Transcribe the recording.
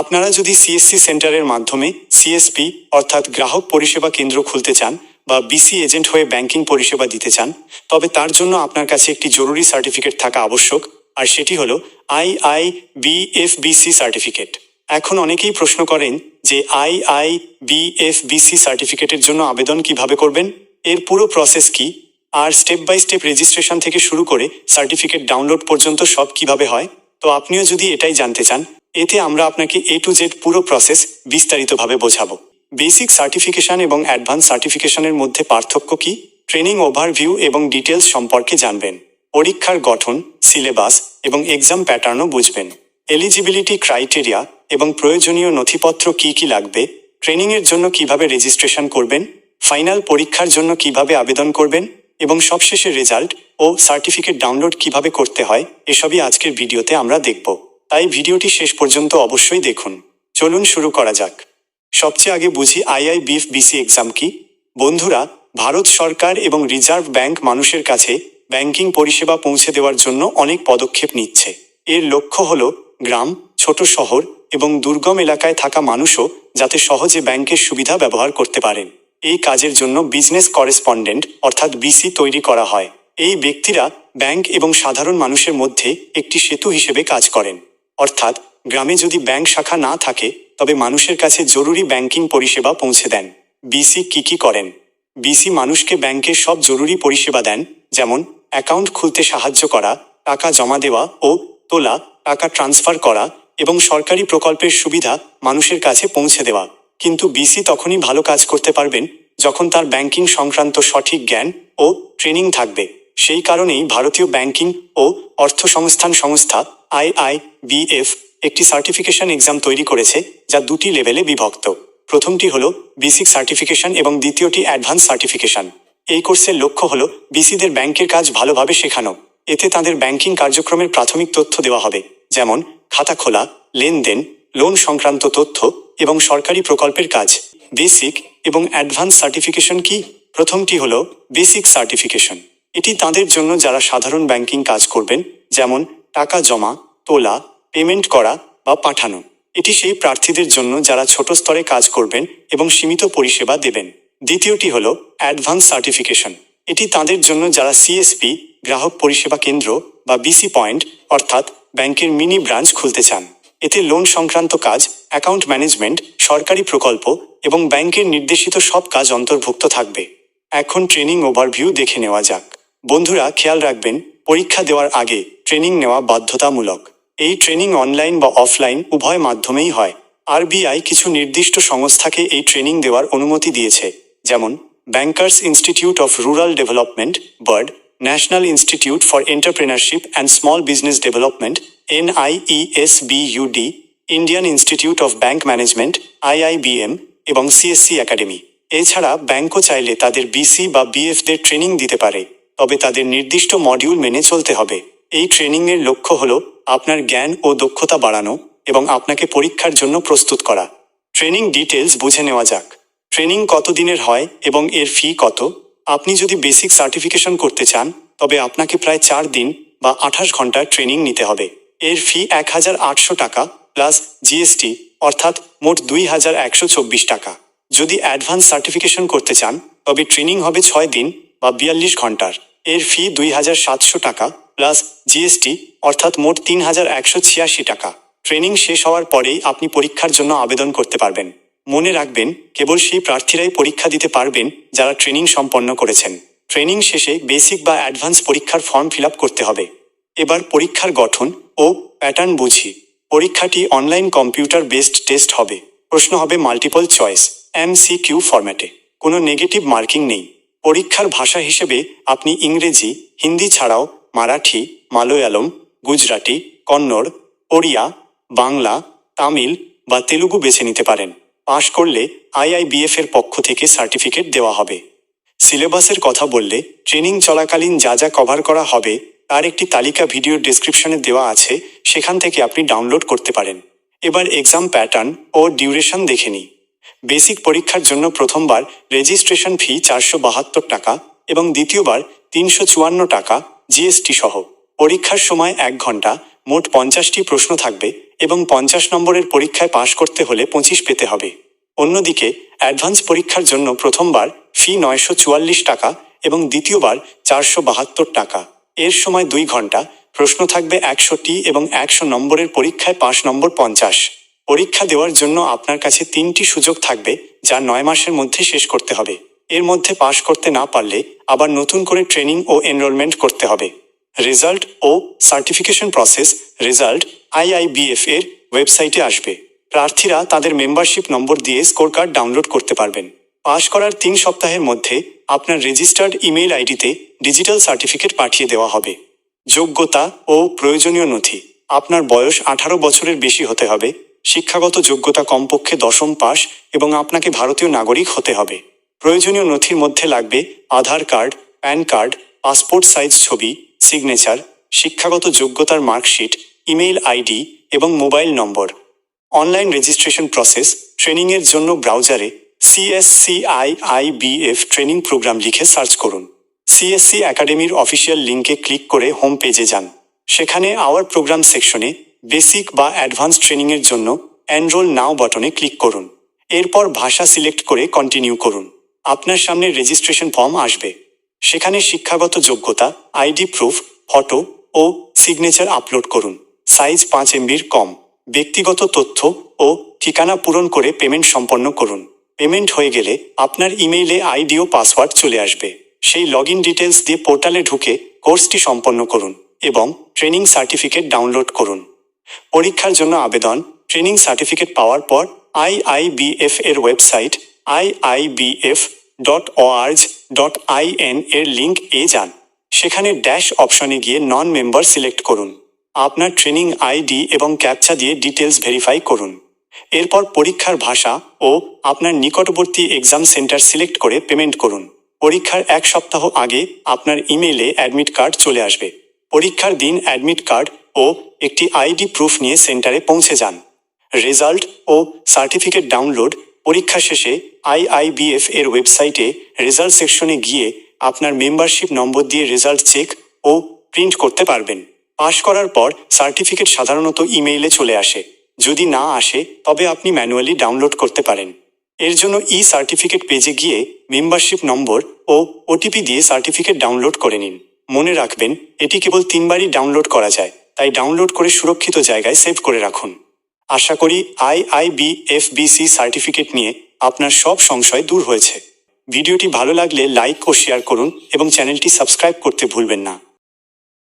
আপনারা যদি সিএসসি সেন্টারের মাধ্যমে সিএসপি অর্থাৎ গ্রাহক পরিষেবা কেন্দ্র খুলতে চান বা বিসি এজেন্ট হয়ে ব্যাংকিং পরিষেবা দিতে চান, তবে তার জন্য আপনার কাছে একটি জরুরি সার্টিফিকেট থাকা আবশ্যক, আর সেটি হলো আইআইবিএফবিসি সার্টিফিকেট। এখন অনেকেই প্রশ্ন করেন যে আইআইবিএফবিসি সার্টিফিকেটের জন্য আবেদন কিভাবে করবেন, এর পুরো প্রসেস কি, আর স্টেপ বাই স্টেপ রেজিস্ট্রেশন থেকে শুরু করে সার্টিফিকেট ডাউনলোড পর্যন্ত সব কিভাবে হয়। তো আপনিও যদি এটাই জানতে চান, এতে আমরা আপনাকে A to Z পুরো প্রসেস বিস্তারিতভাবে বোঝাবো। বেসিক সার্টিফিকেশন এবং অ্যাডভান্স সার্টিফিকেশনের মধ্যে পার্থক্য কি, ট্রেনিং ওভারভিউ এবং ডিটেলস সম্পর্কে জানবেন। পরীক্ষার গঠন, সিলেবাস এবং এক্সাম প্যাটার্নও বুঝবেন। এলিজিবিলিটি ক্রাইটেরিয়া এবং প্রয়োজনীয় নথিপত্র কি কি লাগবে, ট্রেনিংয়ের জন্য কিভাবে রেজিস্ট্রেশন করবেন, ফাইনাল পরীক্ষার জন্য কিভাবে আবেদন করবেন এবং সবশেষে রেজাল্ট ও সার্টিফিকেট ডাউনলোড কিভাবে করতে হয়, এসবই আজকের ভিডিওতে আমরা দেখব। তাই ভিডিওটি শেষ পর্যন্ত অবশ্যই দেখুন। চলুন শুরু করা যাক। সবচেয়ে আগে বুঝি আইআইবিএফবিসি এক্সাম কি। বন্ধুরা, ভারত সরকার এবং রিজার্ভ ব্যাংক মানুষের কাছে ব্যাংকিং পরিষেবা পৌঁছে দেওয়ার জন্য অনেক পদক্ষেপ নিচ্ছে। এর লক্ষ্য হল গ্রাম, ছোট শহর এবং দুর্গম এলাকায় থাকা মানুষও যাতে সহজে ব্যাংকের সুবিধা ব্যবহার করতে পারেন। এই কাজের জন্য বিজনেস করেসপন্ডেন্ট অর্থাৎ বিসি তৈরি করা হয়। এই ব্যক্তিরা ব্যাংক এবং সাধারণ মানুষের মধ্যে একটি সেতু হিসেবে কাজ করেন। অর্থাৎ গ্রামে যদি ব্যাংক শাখা না থাকে, তবে মানুষের কাছে জরুরি ব্যাংকিং পরিষেবা পৌঁছে দেন। বিসি কি করেন? বিসি মানুষকে ব্যাংকের সব জরুরি পরিষেবা দেন, যেমন অ্যাকাউন্ট খুলতে সাহায্য করা, টাকা জমা দেওয়া ও তোলা, টাকা ট্রান্সফার করা এবং সরকারি প্রকল্পের সুবিধা মানুষের কাছে পৌঁছে দেওয়া। কিন্তু বিসি তখনই ভালো কাজ করতে পারবেন যখন তার ব্যাংকিং সংক্রান্ত সঠিক জ্ঞান ও ট্রেনিং থাকবে। সেই কারণেই ভারতীয় ব্যাংকিং ও অর্থসংস্থান সংস্থা আইআইবিএফ একটি সার্টিফিকেশন এক্সাম তৈরি করেছে, যা দুটি লেভেলে বিভক্ত। প্রথমটি হলো বেসিক সার্টিফিকেশন এবং দ্বিতীয়টি অ্যাডভান্স সার্টিফিকেশন। এই কোর্সের লক্ষ্য হলো বিসিদের ব্যাংকের কাজ ভালোভাবে শেখানো। এতে তাদের ব্যাংকিং কার্যক্রমের প্রাথমিক তথ্য দেওয়া হবে, যেমন খাতা খোলা, লেনদেন, লোন সংক্রান্ত তথ্য এবং সরকারি প্রকল্পের কাজ। বেসিক এবং অ্যাডভান্স সার্টিফিকেশন কি? প্রথমটি হলো বেসিক সার্টিফিকেশন। এটি তাদের জন্য যারা সাধারণ ব্যাংকিং কাজ করবেন, যেমন টাকা জমা, তোলা, পেমেন্ট করা বা পাঠানো। এটি সেই প্রার্থীদের জন্য যারা ছোট স্তরে কাজ করবেন এবং সীমিত পরিষেবা দেবেন। দ্বিতীয়টি হলো অ্যাডভান্স সার্টিফিকেশন। এটি তাদের জন্য যারা সিএসপি গ্রাহক পরিষেবা কেন্দ্র বা বিসি পয়েন্ট অর্থাৎ ব্যাংকের মিনি ব্রাঞ্চ খুলতে চান। এতে লোন সংক্রান্ত কাজ, অ্যাকাউন্ট ম্যানেজমেন্ট, সরকারি প্রকল্প এবং ব্যাংকের নির্দেশিত সব কাজ অন্তর্ভুক্ত থাকবে। এখন ট্রেনিং ওভারভিউ দেখে নেওয়া যাক। বন্ধুরা, খেয়াল রাখবেন, পরীক্ষা দেওয়ার আগে ট্রেনিং নেওয়া বাধ্যতামূলক। এই ট্রেনিং অনলাইন বা অফলাইন উভয় মাধ্যমেই হয়। আরবিআই কিছু নির্দিষ্ট সংস্থাকে এই ট্রেনিং দেওয়ার অনুমতি দিয়েছে, যেমন bankers institute of rural development bird, national institute for entrepreneurship and small business development NIESBUD, Indian institute of bank management IIBM এবং সিএসসি একাডেমি। এছাড়া ব্যাংকও চাইলে তাদের বিসি বা বিএফদের ট্রেনিং দিতে পারে, তবে তাদের নির্দিষ্ট মডিউল মেনে চলতে হবে। এই ট্রেনিংয়ের লক্ষ্য হল আপনার জ্ঞান ও দক্ষতা বাড়ানো এবং আপনাকে পরীক্ষার জন্য প্রস্তুত করা। ট্রেনিং ডিটেলস বুঝে নেওয়া যাক। ট্রেনিং কত দিনের হয় এবং এর ফি কত? আপনি যদি বেসিক সার্টিফিকেশন করতে চান, তবে আপনাকে প্রায় 4 দিন বা 28 ঘন্টার ট্রেনিং নিতে হবে। এর ফি 1800 টাকা প্লাস জিএসটি, অর্থাৎ মোট 2124 টাকা। যদি অ্যাডভান্স সার্টিফিকেশন করতে চান, তবে ট্রেনিং হবে 6 দিন বা 42 ঘন্টার। এর ফি 2700 টাকা প্লাস জিএসটি, অর্থাৎ মোট 3186 টাকা। ট্রেনিং শেষ হওয়ার পরেই আপনি পরীক্ষার জন্য আবেদন করতে পারবেন। মনে রাখবেন, কেবল সেই প্রার্থীরাই পরীক্ষা দিতে পারবেন যারা ট্রেনিং সম্পন্ন করেছেন। ট্রেনিং শেষে বেসিক বা অ্যাডভান্স পরীক্ষার ফর্ম ফিল আপ করতে হবে। এবার পরীক্ষার গঠন ও প্যাটার্ন বুঝি। পরীক্ষাটি অনলাইন কম্পিউটার বেসড টেস্ট হবে। প্রশ্ন হবে মাল্টিপল চয়েস MCQ ফরম্যাটে। কোনো নেগেটিভ মার্কিং নেই। পরীক্ষার ভাষা হিসেবে আপনি ইংরেজি, হিন্দি ছাড়াও মারাঠি, মালয়ালম, গুজরাটি, কন্নড়, ওড়িয়া, বাংলা, তামিল বা তেলুগু বেছে নিতে পারেন। পাশ করলে আইআইবিএফ এর পক্ষ থেকে সার্টিফিকেট দেওয়া হবে। সিলেবাসের কথা বললে, ট্রেনিং চলাকালীন যা যা কভার করা হবে তার একটি তালিকা ভিডিওর ডেসক্রিপশনে দেওয়া আছে, সেখান থেকে আপনি ডাউনলোড করতে পারেন। এবার এক্সাম প্যাটার্ন ও ডিউরেশন দেখে নিই। বেসিক পরীক্ষার জন্য প্রথমবার রেজিস্ট্রেশন ফি 472 টাকা এবং দ্বিতীয়বার 354 টাকা জিএসটি সহ। পরীক্ষার সময় 1 ঘন্টা মোট 50টি প্রশ্ন থাকবে এবং 50 নম্বরের পরীক্ষায় পাশ করতে হলে 25 পেতে হবে। অন্যদিকে অ্যাডভান্স পরীক্ষার জন্য প্রথমবার ফি 944 টাকা এবং দ্বিতীয়বার 472 টাকা। এর সময় 2 ঘন্টা, প্রশ্ন থাকবে 100টি এবং 100 নম্বরের পরীক্ষায় পাশ নম্বর 50। পরীক্ষা দেওয়ার জন্য আপনার কাছে 3টি সুযোগ থাকবে, যা 9 মাসের মধ্যে শেষ করতে হবে। এর মধ্যে পাশ করতে না পারলে আবার নতুন করে ট্রেনিং ও এনরোলমেন্ট করতে হবে। রেজাল্ট ও সার্টিফিকেশন প্রসেস। রেজাল্ট আইআইবিএফ এর ওয়েবসাইটে আসবে। প্রার্থীরা তাদের মেম্বারশিপ নম্বর দিয়ে স্কোর কার্ড ডাউনলোড করতে পারবেন। পাশ করার 3 সপ্তাহের মধ্যে আপনার রেজিস্টার্ড ইমেইল আইডিতে ডিজিটাল সার্টিফিকেট পাঠিয়ে দেওয়া হবে। যোগ্যতা ও প্রয়োজনীয় নথি। আপনার বয়স 18 বছরের বেশি হতে হবে, শিক্ষাগত যোগ্যতা কমপক্ষে 10ম পাস এবং আপনাকে ভারতীয় নাগরিক হতে হবে। প্রয়োজনীয় নথির মধ্যে লাগবে Aadhaar card, PAN card, passport size ছবি, সিগনেচার, শিক্ষাগত যোগ্যতার মার্কশিট, ইমেইল আইডি এবং mobile number. Online registration process. ট্রেনিংয়ের জন্য ব্রাউজারে CSCIIBF ট্রেনিং প্রোগ্রাম লিখে সার্চ করুন। CSC একাডেমির অফিসিয়াল লিঙ্কে ক্লিক করে হোম পেজে যান। সেখানে আওয়ার প্রোগ্রাম সেকশনে বেসিক বা অ্যাডভান্স ট্রেনিংয়ের জন্য এনরোল নাও বাটনে ক্লিক করুন। এরপর ভাষা সিলেক্ট করে কন্টিনিউ করুন। আপনার সামনে রেজিস্ট্রেশন ফর্ম আসবে। সেখানে শিক্ষাগত যোগ্যতা, আইডি প্রুফ, ফটো ও সিগনেচার আপলোড করুন। সাইজ 5 MBর কম। ব্যক্তিগত তথ্য ও ঠিকানা পূরণ করে পেমেন্ট সম্পন্ন করুন। পেমেন্ট হয়ে গেলে আপনার ইমেইলে আইডি ও পাসওয়ার্ড চলে আসবে। সেই লগইন ডিটেলস দিয়ে পোর্টালে ঢুকে কোর্সটি সম্পন্ন করুন এবং ট্রেনিং সার্টিফিকেট ডাউনলোড করুন। পরীক্ষার জন্য আবেদন। ট্রেনিং সার্টিফিকেট পাওয়ার পর আইআইবিএফ এর ওয়েবসাইট iibf.org.in এর লিঙ্ক যান। সেখানে ড্যাশ অপশনে গিয়ে নন মেম্বার সিলেক্ট করুন। আপনার ট্রেনিং আইডি এবং ক্যাপচা দিয়ে ডিটেলস ভেরিফাই করুন। এরপর পরীক্ষার ভাষা ও আপনার নিকটবর্তী এক্সাম সেন্টার সিলেক্ট করে পেমেন্ট করুন। পরীক্ষার 1 সপ্তাহ আগে আপনার ইমেইলে অ্যাডমিট কার্ড চলে আসবে। পরীক্ষার দিন অ্যাডমিট কার্ড ও একটি আইডি প্রুফ নিয়ে সেন্টারে পৌঁছে যান। রেজাল্ট ও সার্টিফিকেট ডাউনলোড। পরীক্ষা শেষে আইআইবিএফ এর ওয়েবসাইটে রেজাল্ট সেকশনে গিয়ে আপনার মেম্বারশিপ নম্বর দিয়ে রেজাল্ট চেক ও প্রিন্ট করতে পারবেন। পাশ করার পর সার্টিফিকেট সাধারণত ইমেইলে চলে আসে। যদি না আসে তবে আপনি ম্যানুয়ালি ডাউনলোড করতে পারেন। এর জন্য সার্টিফিকেট পেজে গিয়ে মেম্বারশিপ নম্বর ও ওটিপি দিয়ে সার্টিফিকেট ডাউনলোড করে নিন। মনে রাখবেন, এটি কেবল 3 বারই ডাউনলোড করা যায়, তাই ডাউনলোড করে সুরক্ষিত জায়গায় সেভ করে রাখুন। আশা করি আইআইবিএফবিসি সার্টিফিকেট নিয়ে আপনার সব সংশয় দূর হয়েছে। ভিডিওটি ভালো লাগলে লাইক ও শেয়ার করুন এবং চ্যানেলটি সাবস্ক্রাইব করতে ভুলবেন না।